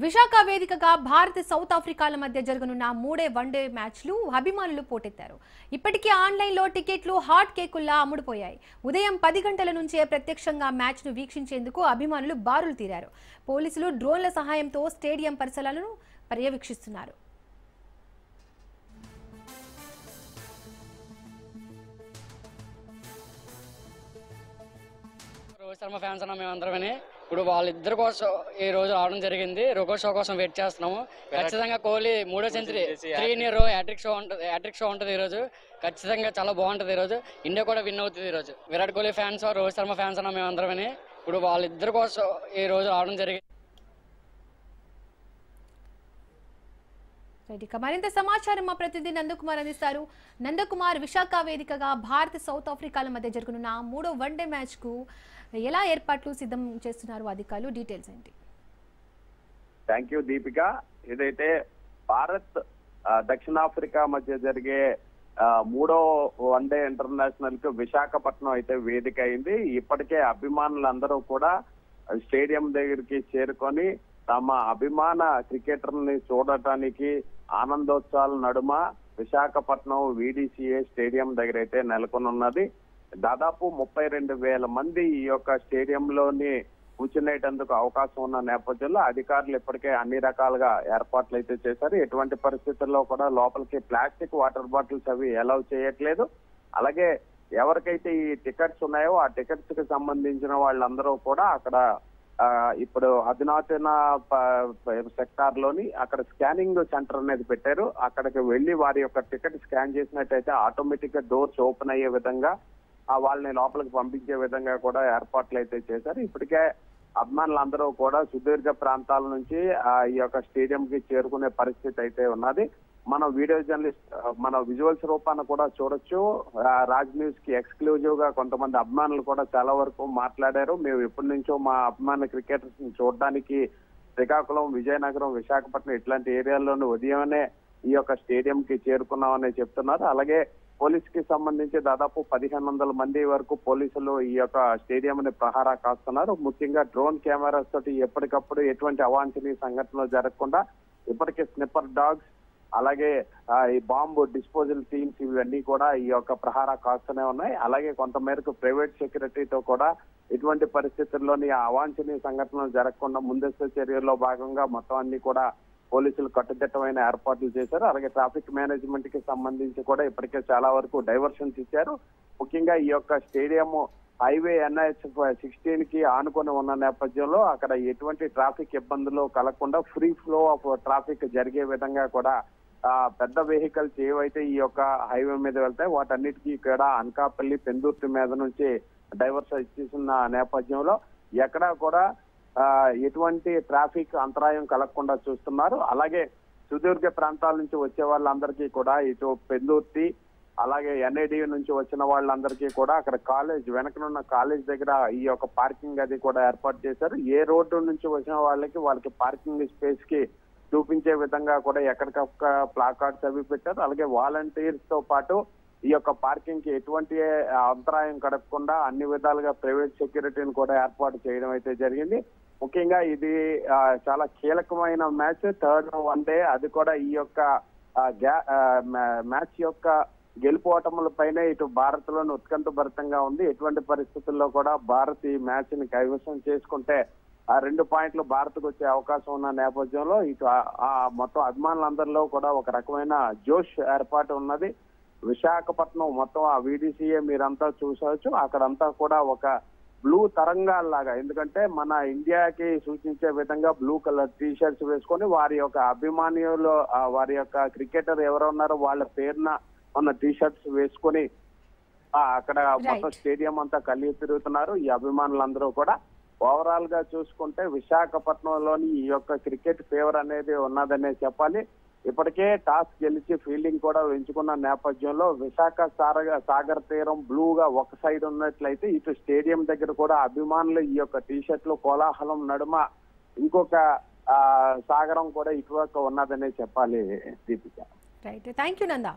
విశాఖ వేదికగా భారత్ సౌత్ ఆఫ్రికాల మధ్య జరగనున్న మూడే వన్డే మ్యాచ్లు అభిమానులు పోటెత్తారు. ఇప్పటికే ఆన్లైన్లో టికెట్లు హాట్ కేకుల్లా అమ్ముడుపోయాయి. ఉదయం 10 గంటల నుంచే ప్రత్యక్షంగా మ్యాచ్ను వీక్షించేందుకు అభిమానులు బారులు తీరారు. పోలీసులు డ్రోన్ల సహాయంతో స్టేడియం పరిసరాలను పర్యవేక్షిస్తున్నారు. రోహిత్ శర్మ ఫ్యాన్స్ అన్న మేమందరమని ఇప్పుడు వాళ్ళిద్దరి కోసం ఈ రోజు రావడం జరిగింది. రోకో షో కోసం వెయిట్ చేస్తున్నాము. ఖచ్చితంగా కోహ్లీ 3వ సెంచరీ 3 ఇన్ ఏ రో హ్యాట్రిక్ షో ఉంటుంది ఈ రోజు. ఖచ్చితంగా చాలా బాగుంటుంది ఈ రోజు. ఇండియా కూడా విన్ అవుతుంది ఈ రోజు. విరాట్ కోహ్లీ ఫ్యాన్స్ రోహిత్ శర్మ ఫ్యాన్స్ అన్న మేమందరమని ఇప్పుడు వాళ్ళిద్దరి కోసం ఈ రోజు రావడం జరిగింది. మరింత సమాచారం మా ప్రతినిధి నందకుమార్ అందిస్తారు. నందకుమార్, విశాఖ వేదికగా భారత్ సౌత్ ఆఫ్రికాల మధ్య జరుగుతున్న 3వ వన్డే మ్యాచ్ కు ఎలా ఏర్పాట్లు సిద్ధం చేస్తున్నారు అధికారులు? డీటెయిల్స్ ఏంటి? Thank you Deepika. ఏదైతే భారత్ దక్షిణాఫ్రికా మధ్య జరిగే 3వ వన్డే ఇంటర్నేషనల్ కు విశాఖపట్నం అయితే వేదిక అయింది. ఇప్పటికే అభిమానులందరూ కూడా స్టేడియం దగ్గరికి చేరుకొని తమ అభిమాన క్రికెటర్ని చూడటానికి ఆనందోత్సవాల నడుమ విశాఖపట్నం VDCA స్టేడియం దగ్గర అయితే నెలకొనున్నది. దాదాపు 32,000 మంది ఈ యొక్క స్టేడియంలోని కూర్చునేటందుకు అవకాశం ఉన్న నేపథ్యంలో అధికారులు ఇప్పటికే అన్ని రకాలుగా ఏర్పాట్లు అయితే చేశారు. ఎటువంటి పరిస్థితుల్లో కూడా లోపలికి ప్లాస్టిక్ వాటర్ బాటిల్స్ అవి అలౌ చేయట్లేదు. అలాగే ఎవరికైతే ఈ టికెట్స్ ఉన్నాయో ఆ టికెట్స్ కి సంబంధించిన వాళ్ళందరూ కూడా అక్కడ ఇప్పుడు అధునాతన సెక్టార్ లోని అక్కడ స్కానింగ్ సెంటర్ అనేది పెట్టారు. అక్కడికి వెళ్లి వారి యొక్క టికెట్ స్కాన్ చేసినట్టయితే ఆటోమేటిక్ గా డోర్స్ ఓపెన్ అయ్యే విధంగా వాళ్ళని లోపలికి పంపించే విధంగా కూడా ఏర్పాట్లు అయితే చేశారు. ఇప్పటికే అభిమానులందరూ కూడా సుదీర్ఘ ప్రాంతాల నుంచి ఈ యొక్క స్టేడియం కి చేరుకునే పరిస్థితి అయితే ఉన్నది. మన వీడియో జర్నలిస్ట్ మన విజువల్స్ రూపాన్ని కూడా చూడొచ్చు. రాజ్ న్యూస్ కి ఎక్స్క్లూజివ్ గా కొంతమంది అభిమానులు కూడా చాలా వరకు మాట్లాడారు. మేము ఎప్పటి నుంచో మా అభిమాన క్రికెటర్స్ ని చూడడానికి శ్రీకాకుళం, విజయనగరం, విశాఖపట్నం ఇట్లాంటి ఏరియాల్లోనే ఉదయమే ఈ యొక్క స్టేడియం కి చేరుకున్నామని చెప్తున్నారు. అలాగే పోలీస్ కి సంబంధించి దాదాపు 1,500 మంది వరకు పోలీసులు ఈ యొక్క స్టేడియం ని ప్రహారా కాస్తున్నారు. ముఖ్యంగా డ్రోన్ కెమెరాస్ తోటి ఎప్పటికప్పుడు ఎటువంటి అవాంఛనీయ సంఘటనలు జరగకుండా ఇప్పటికే స్నిప్పర్ డాగ్స్ అలాగే ఈ బాంబు డిస్పోజల్ టీమ్స్ ఇవన్నీ కూడా ఈ యొక్క ప్రహారా కాస్తూనే ఉన్నాయి. అలాగే కొంతమేరకు ప్రైవేట్ సెక్యూరిటీతో కూడా ఇటువంటి పరిస్థితుల్లోని అవాంఛనీయ సంఘటనలు జరగకుండా ముందస్తు చర్యల్లో భాగంగా మొత్తం అన్ని కూడా పోలీసులు కట్టుదిట్టమైన ఏర్పాట్లు చేశారు. అలాగే ట్రాఫిక్ మేనేజ్మెంట్ కి సంబంధించి కూడా ఇప్పటికే చాలా వరకు డైవర్షన్స్ ఇచ్చారు. ముఖ్యంగా ఈ యొక్క స్టేడియం హైవే NH-16 కి ఆనుకొని ఉన్న నేపథ్యంలో అక్కడ ఎటువంటి ట్రాఫిక్ ఇబ్బందులు కలగకుండా ఫ్రీ ఫ్లో ఆఫ్ ట్రాఫిక్ జరిగే విధంగా కూడా పెద్ద వెహికల్స్ ఏవైతే ఈ యొక్క హైవే మీద వెళ్తాయి వాటన్నిటికీ కూడా అనకాపల్లి, పెందుర్తి మీద నుంచి డైవర్స్ ఇచ్చేసిన నేపథ్యంలో ఎక్కడా కూడా ఎటువంటి ట్రాఫిక్ అంతరాయం కలగకుండా చూస్తున్నారు. అలాగే సుదీర్ఘ ప్రాంతాల నుంచి వచ్చే వాళ్ళందరికీ కూడా ఇటు పెందుర్తి అలాగే NAD నుంచి వచ్చిన వాళ్ళందరికీ కూడా అక్కడ కాలేజ్ వెనకనున్న కాలేజ్ దగ్గర ఈ యొక్క పార్కింగ్ అది కూడా ఏర్పాటు చేశారు. ఏ రోడ్డు నుంచి వచ్చిన వాళ్ళకి పార్కింగ్ స్పేస్ కి చూపించే విధంగా కూడా ఎక్కడికక్కడ ప్లాకార్డ్స్ అవి పెట్టారు. అలాగే వాలంటీర్స్ తో పాటు ఈ యొక్క పార్కింగ్ కి ఎటువంటి అంతరాయం కడగకుండా అన్ని విధాలుగా ప్రైవేట్ సెక్యూరిటీని కూడా ఏర్పాటు చేయడం అయితే జరిగింది. ముఖ్యంగా ఇది చాలా కీలకమైన మ్యాచ్, 3rd వన్డే. అది కూడా ఈ యొక్క మ్యాచ్ యొక్క గెలుపోటములపైనే ఇటు భారత్ లోని ఉత్కంఠభరితంగా ఉంది. ఎటువంటి పరిస్థితుల్లో కూడా భారత్ ఈ మ్యాచ్ ని కైవసం చేసుకుంటే 2 పాయింట్లు భారత్ కు వచ్చే అవకాశం ఉన్న నేపథ్యంలో ఇటు మొత్తం అభిమానులందరిలో కూడా ఒక రకమైన జోష్ ఏర్పాటు ఉన్నది. విశాఖపట్నం మొత్తం VDCA మీరంతా చూసవచ్చు. అక్కడంతా కూడా ఒక బ్లూ తరంగాల్లాగా, ఎందుకంటే మన ఇండియాకి సూచించే విధంగా బ్లూ కలర్ టీ షర్ట్స్ వేసుకొని వారి యొక్క అభిమానులు వారి యొక్క క్రికెటర్ ఎవరున్నారో వాళ్ళ పేరున ఉన్న టీ షర్ట్స్ వేసుకొని అక్కడ మొత్తం స్టేడియం అంతా కలిగి తిరుగుతున్నారు ఈ అభిమానులందరూ కూడా. ఓవరాల్ గా చూసుకుంటే విశాఖపట్నంలోని ఈ యొక్క క్రికెట్ ఫేవర్ అనేది ఉన్నదనే చెప్పాలి. ఇప్పటికే టాస్ గెలిచి ఫీల్డింగ్ కూడా ఎంచుకున్న నేపథ్యంలో విశాఖ సాగర్ తీరం బ్లూగా ఒక సైడ్ ఉన్నట్లయితే ఇటు స్టేడియం దగ్గర కూడా అభిమానులు ఈ యొక్క టీషర్ట్లు కోలాహలం నడుమ ఇంకొక సాగరం కూడా ఇటువైపు ఉన్నదనే చెప్పాలి Deepika. Right, thank you Nanda.